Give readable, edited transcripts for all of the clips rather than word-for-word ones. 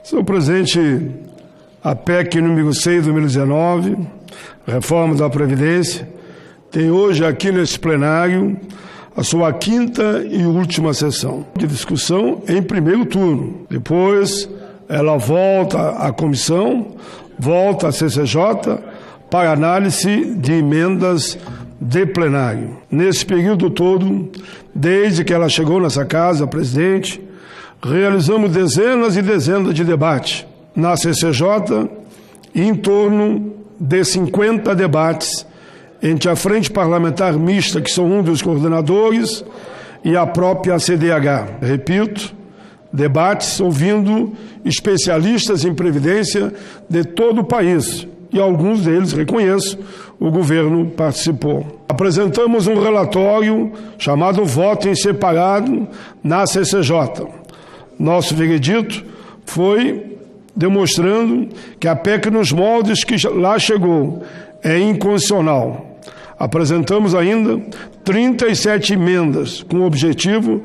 Senhor presidente, a PEC número 6 de 2019, reforma da Previdência, tem hoje aqui nesse plenário a sua quinta e última sessão de discussão em primeiro turno. Depois ela volta à comissão, volta à CCJ para análise de emendas de plenário. Nesse período todo, desde que ela chegou nessa casa, presidente, realizamos dezenas e dezenas de debates na CCJ, em torno de 50 debates entre a Frente Parlamentar Mista, que são um dos coordenadores, e a própria CDH. Repito, debates ouvindo especialistas em previdência de todo o país, e alguns deles, reconheço, o governo participou. Apresentamos um relatório chamado Voto em Separado na CCJ. Nosso veredito foi demonstrando que a PEC nos moldes que lá chegou é inconstitucional. Apresentamos ainda 37 emendas com o objetivo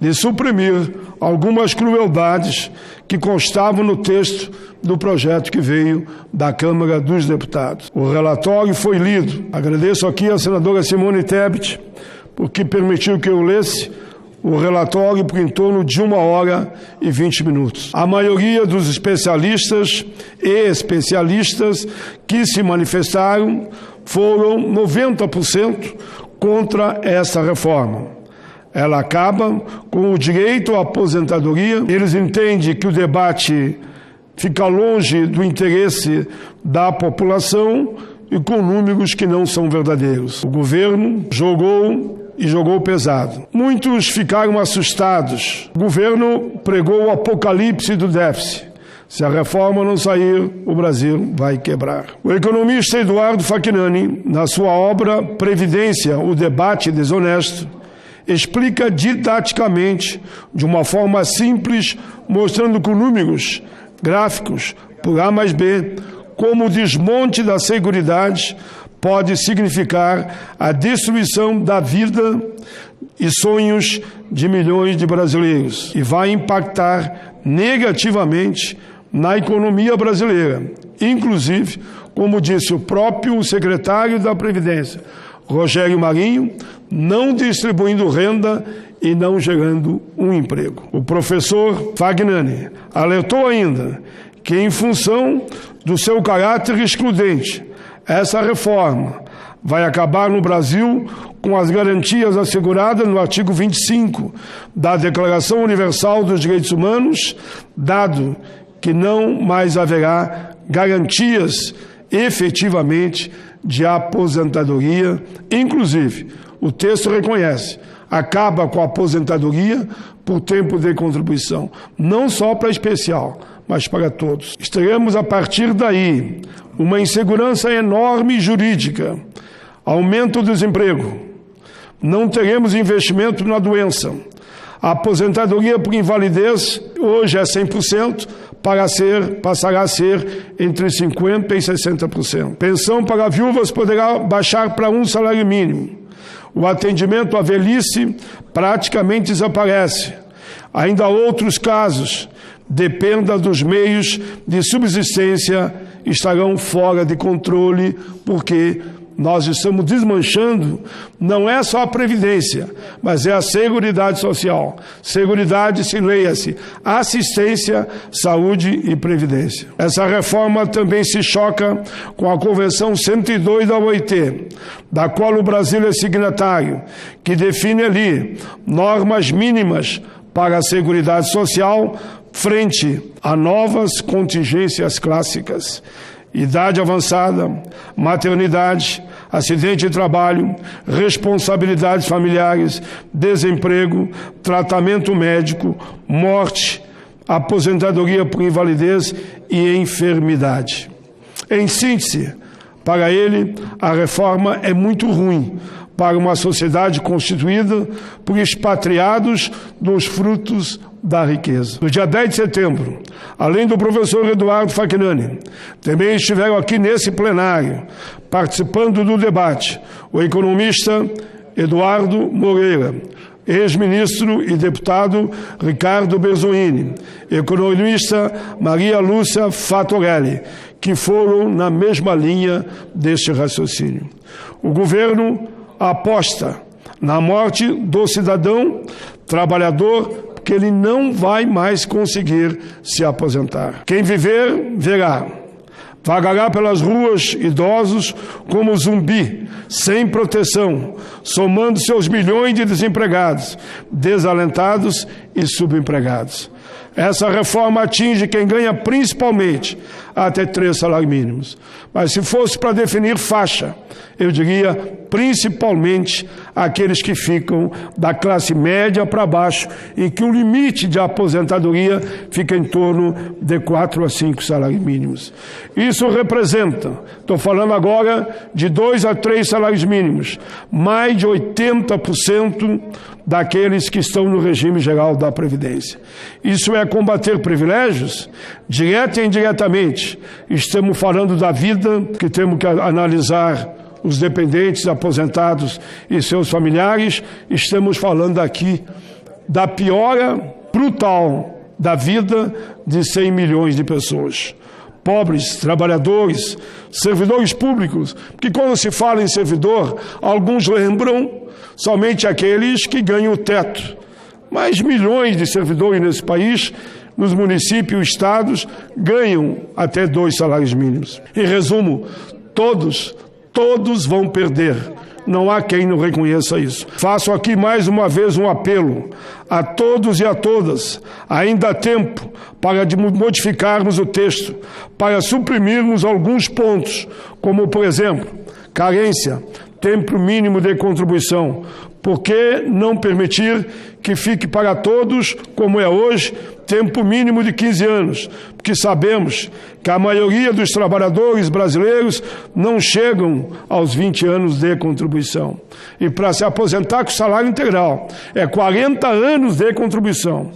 de suprimir algumas crueldades que constavam no texto do projeto que veio da Câmara dos Deputados. O relatório foi lido. Agradeço aqui à senadora Simone Tebet, porque permitiu que eu lesse o relatório por em torno de 1 hora e 20 minutos. A maioria dos especialistas e especialistas que se manifestaram foram 90% contra essa reforma. Ela acaba com o direito à aposentadoria. Eles entendem que o debate fica longe do interesse da população e com números que não são verdadeiros. O governo jogou pesado. Muitos ficaram assustados. O governo pregou o apocalipse do déficit. Se a reforma não sair, o Brasil vai quebrar. O economista Eduardo Facchignani, na sua obra Previdência, o debate desonesto, explica didaticamente, de uma forma simples, mostrando com números, gráficos, por A mais B, como o desmonte da Seguridade pode significar a destruição da vida e sonhos de milhões de brasileiros e vai impactar negativamente na economia brasileira, inclusive, como disse o próprio secretário da Previdência, Rogério Marinho, não distribuindo renda e não gerando um emprego. O professor Facchignani alertou ainda que, em função do seu caráter excludente, essa reforma vai acabar no Brasil com as garantias asseguradas no artigo 25 da Declaração Universal dos Direitos Humanos, dado que não mais haverá garantias efetivamente de aposentadoria. Inclusive, o texto reconhece, acaba com a aposentadoria por tempo de contribuição, não só para especial, mas para todos. Teremos, a partir daí, uma insegurança enorme jurídica, aumento do desemprego, não teremos investimento na doença. A aposentadoria por invalidez hoje é 100%, passará a ser entre 50% e 60%. Pensão para viúvas poderá baixar para 1 salário mínimo. O atendimento à velhice praticamente desaparece. Ainda há outros casos, dependa dos meios de subsistência, estarão fora de controle, porque nós estamos desmanchando, não é só a Previdência, mas é a Seguridade Social. Seguridade, se leia-se, assistência, saúde e previdência. Essa reforma também se choca com a Convenção 102 da OIT, da qual o Brasil é signatário, que define ali normas mínimas para a Seguridade Social frente a novas contingências clássicas. Idade avançada, maternidade, acidente de trabalho, responsabilidades familiares, desemprego, tratamento médico, morte, aposentadoria por invalidez e enfermidade. Em síntese, para ele, a reforma é muito ruim para uma sociedade constituída por expatriados dos frutos da riqueza. No dia 10 de setembro, além do professor Eduardo Facchignani, também estiveram aqui nesse plenário, participando do debate, o economista Eduardo Moreira, ex-ministro e deputado Ricardo Berzoini, economista Maria Lúcia Fattorelli, que foram na mesma linha deste raciocínio. O governo aposta na morte do cidadão trabalhador, porque ele não vai mais conseguir se aposentar. Quem viver, verá. Vagará pelas ruas idosos como zumbi, sem proteção, somando seus milhões de desempregados, desalentados e subempregados. Essa reforma atinge quem ganha principalmente até 3 salários mínimos. Mas se fosse para definir faixa, eu diria principalmente aqueles que ficam da classe média para baixo, em que o limite de aposentadoria fica em torno de 4 a 5 salários mínimos. Isso representa, estou falando agora de 2 a 3 salários mínimos, mais de 80% daqueles que estão no regime geral da Previdência. Isso é combater privilégios? Direta e indiretamente. Estamos falando da vida, que temos que analisar os dependentes, aposentados e seus familiares. Estamos falando aqui da piora brutal da vida de 100 milhões de pessoas. Pobres, trabalhadores, servidores públicos, porque quando se fala em servidor, alguns lembram somente aqueles que ganham o teto. Mas milhões de servidores nesse país, nos municípios e estados, ganham até 2 salários mínimos. Em resumo, todos vão perder. Não há quem não reconheça isso. Faço aqui mais uma vez um apelo a todos e a todas. Ainda há tempo para modificarmos o texto, para suprimirmos alguns pontos, como, por exemplo, carência, tempo mínimo de contribuição. Por que não permitir que fique para todos, como é hoje, tempo mínimo de 15 anos? Porque sabemos que a maioria dos trabalhadores brasileiros não chegam aos 20 anos de contribuição. E para se aposentar com salário integral, é 40 anos de contribuição.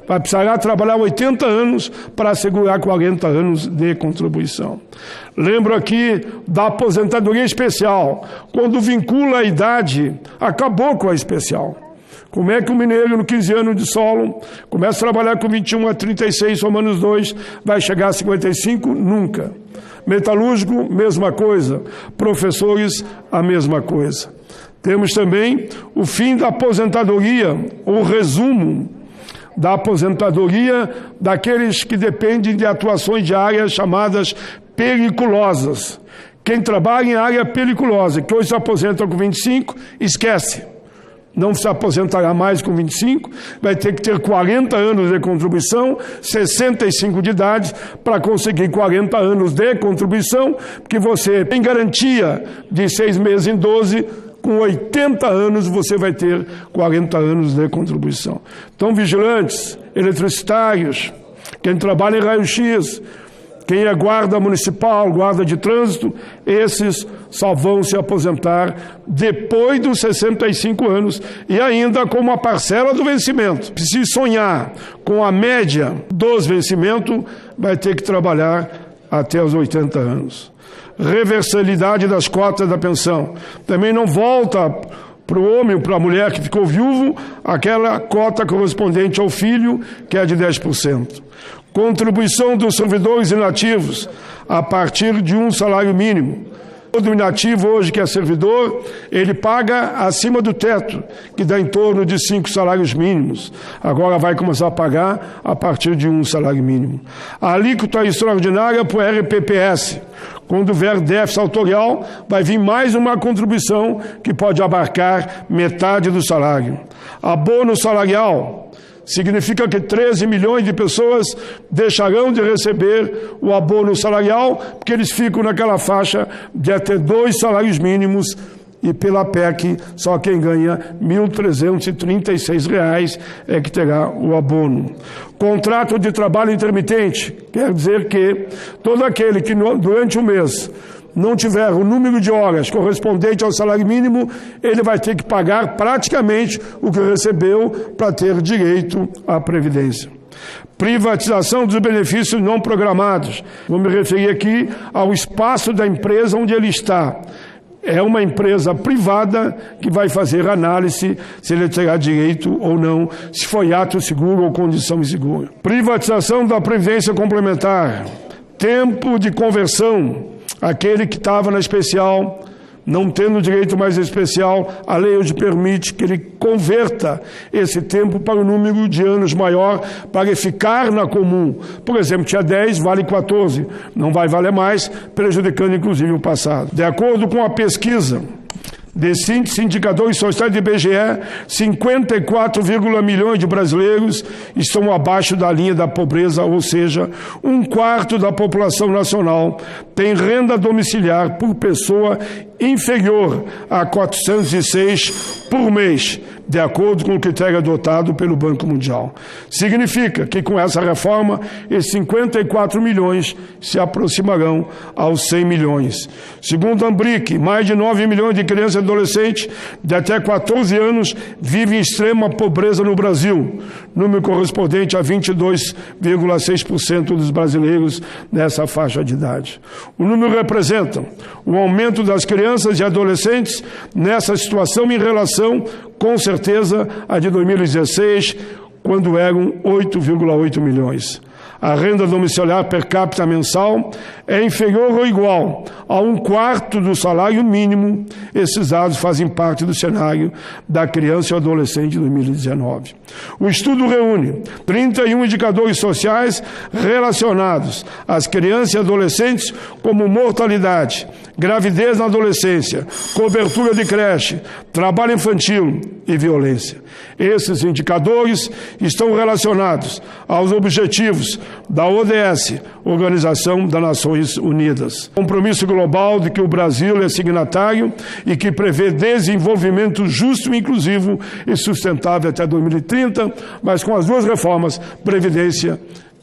Vai precisar trabalhar 80 anos para assegurar 40 anos de contribuição. Lembro aqui da aposentadoria especial. Quando vincula a idade, acabou com a especial. Como é que o mineiro, no 15 anos de solo, começa a trabalhar com 21 a 36, somando os 2, vai chegar a 55? Nunca. Metalúrgico, mesma coisa. Professores, a mesma coisa. Temos também o fim da aposentadoria, o resumo da aposentadoria daqueles que dependem de atuações de áreas chamadas periculosas. Quem trabalha em área periculosa, que hoje se aposenta com 25, esquece. Não se aposentará mais com 25, vai ter que ter 40 anos de contribuição, 65 de idade, para conseguir 40 anos de contribuição, porque você tem garantia de 6 meses em 12, com 80 anos você vai ter 40 anos de contribuição. Então, vigilantes, eletricitários, quem trabalha em raio-x, quem é guarda municipal, guarda de trânsito, esses só vão se aposentar depois dos 65 anos e ainda com uma parcela do vencimento. Se sonhar com a média dos vencimentos, vai ter que trabalhar até os 80 anos. Reversalidade das cotas da pensão. Também não volta para o homem ou para a mulher que ficou viúvo aquela cota correspondente ao filho, que é de 10%. Contribuição dos servidores inativos a partir de 1 salário mínimo. Todo inativo hoje que é servidor, ele paga acima do teto, que dá em torno de 5 salários mínimos. Agora vai começar a pagar a partir de 1 salário mínimo. A alíquota extraordinária para o RPPS. Quando houver déficit autorial, vai vir mais uma contribuição que pode abarcar metade do salário. Abono salarial. Significa que 13 milhões de pessoas deixarão de receber o abono salarial, porque eles ficam naquela faixa de até 2 salários mínimos, e pela PEC, só quem ganha R$ 1.336 é que terá o abono. Contrato de trabalho intermitente, quer dizer que todo aquele que durante o mês não tiver o número de horas correspondente ao salário mínimo, ele vai ter que pagar praticamente o que recebeu para ter direito à Previdência. Privatização dos benefícios não programados. Vou me referir aqui ao espaço da empresa onde ele está. É uma empresa privada que vai fazer análise se ele terá direito ou não, se foi ato seguro ou condição insegura. Privatização da Previdência Complementar. Tempo de conversão. Aquele que estava na especial, não tendo direito mais especial, a lei hoje permite que ele converta esse tempo para um número de anos maior, para ficar na comum. Por exemplo, tinha 10, vale 14, não vai valer mais, prejudicando inclusive o passado. De acordo com a pesquisa de síntese, indicadores sociais do IBGE, 54, milhões de brasileiros estão abaixo da linha da pobreza, ou seja, 1/4 da população nacional tem renda domiciliar por pessoa inferior a R$ 406 por mês, de acordo com o critério adotado pelo Banco Mundial. Significa que com essa reforma, esses 54 milhões se aproximarão aos 100 milhões. Segundo a Ambric, mais de 9 milhões de crianças e adolescentes de até 14 anos vivem em extrema pobreza no Brasil, número correspondente a 22,6% dos brasileiros nessa faixa de idade. O número representa o aumento das crianças e adolescentes nessa situação em relação, com certeza, a de 2016, quando eram 8,8 milhões. A renda domiciliar per capita mensal é inferior ou igual a 1/4 do salário mínimo. Esses dados fazem parte do cenário da criança e adolescente de 2019. O estudo reúne 31 indicadores sociais relacionados às crianças e adolescentes, como mortalidade, gravidez na adolescência, cobertura de creche, trabalho infantil e violência. Esses indicadores estão relacionados aos objetivos da ODS, Organização das Nações Unidas. Compromisso global de que o Brasil é signatário e que prevê desenvolvimento justo, inclusivo e sustentável até 2030, mas com as duas reformas, Previdência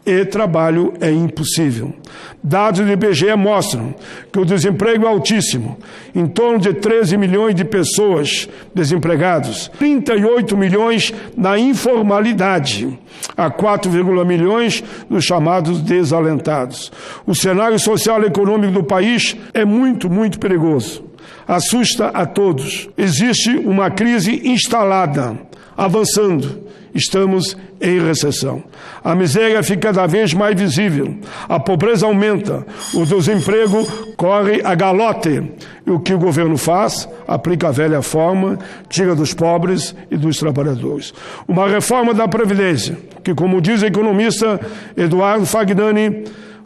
e trabalho, é impossível. Dados do IBGE mostram que o desemprego é altíssimo, em torno de 13 milhões de pessoas desempregadas, 38 milhões na informalidade, a 4, milhões dos chamados desalentados. O cenário social e econômico do país é muito, muito perigoso. Assusta a todos. Existe uma crise instalada, avançando. Estamos em recessão. A miséria fica cada vez mais visível. A pobreza aumenta. O desemprego corre a galote. E o que o governo faz? Aplica a velha forma, tira dos pobres e dos trabalhadores. Uma reforma da Previdência, que, como diz o economista Eduardo Fagnani,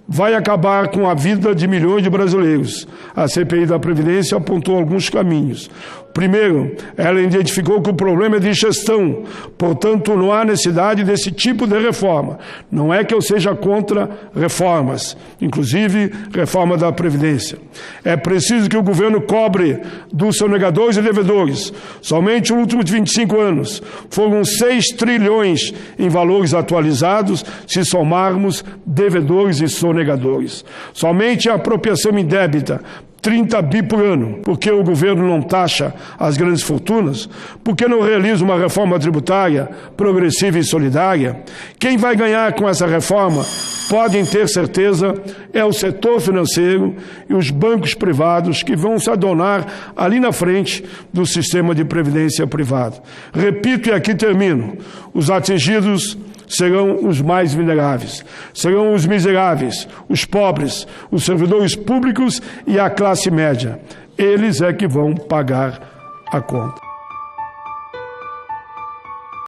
vai acabar com a vida de milhões de brasileiros. A CPI da Previdência apontou alguns caminhos. Primeiro, ela identificou que o problema é de gestão, portanto, não há necessidade desse tipo de reforma. Não é que eu seja contra reformas, inclusive reforma da Previdência. É preciso que o governo cobre dos sonegadores e devedores. Somente nos últimos 25 anos foram 6 trilhões em valores atualizados, se somarmos devedores e sonegadores. Somente a apropriação indébita, 30 bi por ano. Por que o governo não taxa as grandes fortunas? Por que não realiza uma reforma tributária progressiva e solidária? Quem vai ganhar com essa reforma, podem ter certeza, é o setor financeiro e os bancos privados que vão se adonar ali na frente do sistema de previdência privado. Repito e aqui termino, os atingidos serão os mais vulneráveis, serão os miseráveis, os pobres, os servidores públicos e a classe média. Eles é que vão pagar a conta.